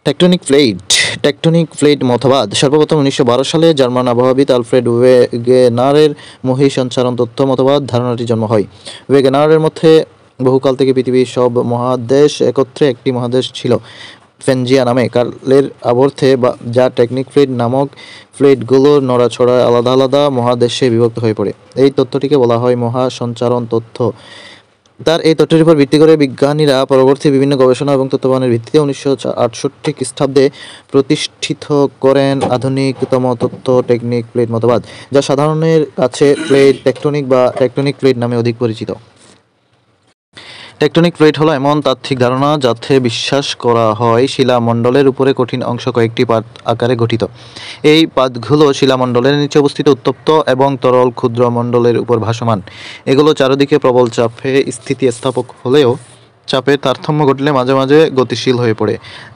Tectonic plate মতবাদ সর্বপ্রথম 1912 সালে জার্মান আবহাওয়াবিদ আলফ্রেড ওয়েগেনারের মহীসঞ্চারণ তত্ত্ব মতবাদ ধারণাটি জন্ম হয়। ওয়েগেনারের মধ্যে বহুকাল থেকে পৃথিবীর সব মহাদেশ একত্রে একটি মহাদেশ ছিল ফ্যানজিয়া নামে কালের আবর্তে, যা টেকটনিক প্লেট নামক প্লেটগুলোর নড়াচড়ায় আলাদা আলাদা মহাদেশে বিভক্ত হয়ে পড়ে। এই তত্ত্বটিকে বলা হয় মহাসঞ্চারণ তত্ত্ব। তার এই তত্ত্বের উপর ভিত্তি করে বিজ্ঞানীরা পরবর্তী বিভিন্ন গবেষণা এবং তত্ত্বাবধানের ভিত্তিতে 1968 খ্রিস্টাব্দে প্রতিষ্ঠিত করেন আধুনিকতম তত্ত্ব টেকটনিক প্লেট মতবাদ, যা সাধারণের কাছে প্লেট টেকটনিক বা টেকটনিক প্লেট নামে অধিক পরিচিত। টেকটনিক প্লেট হলো এমন তাত্ত্বিক ধারণা যাতে বিশ্বাস করা হয় শিলামণ্ডলের উপরে কঠিন অংশ কয়েকটি পাত আকারে গঠিত। এই পাতগুলো শিলামণ্ডলের নিচে অবস্থিত উত্তপ্ত এবং তরল ক্ষুদ্র মণ্ডলের উপর ভাসমান। এগুলো চারদিকে প্রবল চাপে স্থিতিস্থাপক হলেও চাপের তারতম্য ঘটলে মাঝে মাঝে গতিশীল হয়ে পড়ে,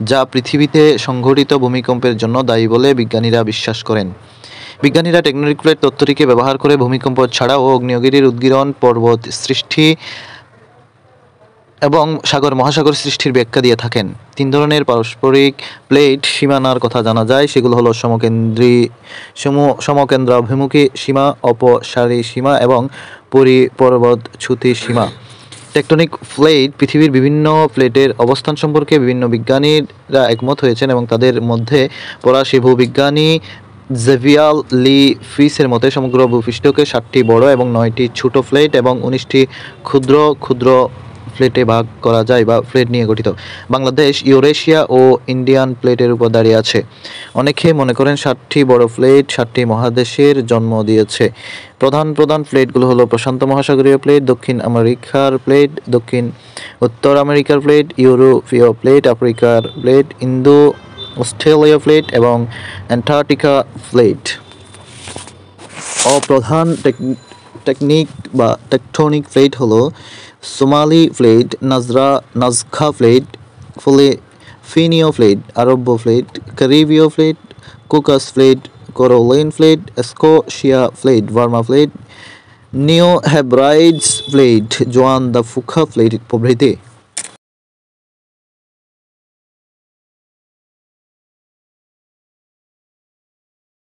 যা পৃথিবীতে সংঘটিত ভূমিকম্পের জন্য দায়ী বলে বিজ্ঞানীরা বিশ্বাস করেন। বিজ্ঞানীরা টেকটনিক প্লেট তত্ত্বটিকে ব্যবহার করে ভূমিকম্প ছাড়াও আগ্নেয়গিরির উদগীরণ, পর্বত সৃষ্টি এবং সাগর মহাসাগর সৃষ্টির ব্যাখ্যা দিয়ে থাকেন। 3 ধরনের পারস্পরিক প্লেট সীমানার কথা জানা যায়, সেগুলো হলো সমকেন্দ্রাভিমুখী সীমা, অপসারী সীমা এবং পর্বতচ্যুতি সীমা। টেকটনিক প্লেট পৃথিবীর বিভিন্ন প্লেটের অবস্থান সম্পর্কে বিভিন্ন বিজ্ঞানীরা একমত হয়েছেন এবং তাদের মধ্যে ফরাসি ভূবিজ্ঞানী জেভিয়ার লি ফ্রিসের মতে সমগ্র ভূপৃষ্ঠকে 7টি বড় এবং 9টি ছোট প্লেট এবং 19টি ক্ষুদ্র ক্ষুদ্র প্লেটে ভাগ করা যায় বা প্লেট নিয়ে গঠিত। বাংলাদেশ ইউরেশিয়া ও ইন্ডিয়ান প্লেটের উপর দাঁড়িয়ে আছে। অনেকে মনে করেন 7টি বড় প্লেট 7টি মহাদেশের জন্ম দিয়েছে। প্রধান প্লেটগুলো হলো প্রশান্ত মহাসাগরীয় প্লেট, দক্ষিণ আমেরিকার প্লেট, উত্তর আমেরিকার প্লেট, ইউরোপীয় প্লেট, আফ্রিকার প্লেট, ইন্দো অস্ট্রেলীয় প্লেট এবং অ্যান্টার্কটিকা প্লেট। অপ্রধান টেকটনিক বা টেকটনিক প্লেট হলো Somali plate, Nazca plate, Filipino plate, আরব প্লেট, ক্যারিবীয় plate, Cocos plate, Caroline plate, Scotia plate, Burma plate, neo Hebrides plate, Juan de Fuca plate প্রভৃতি।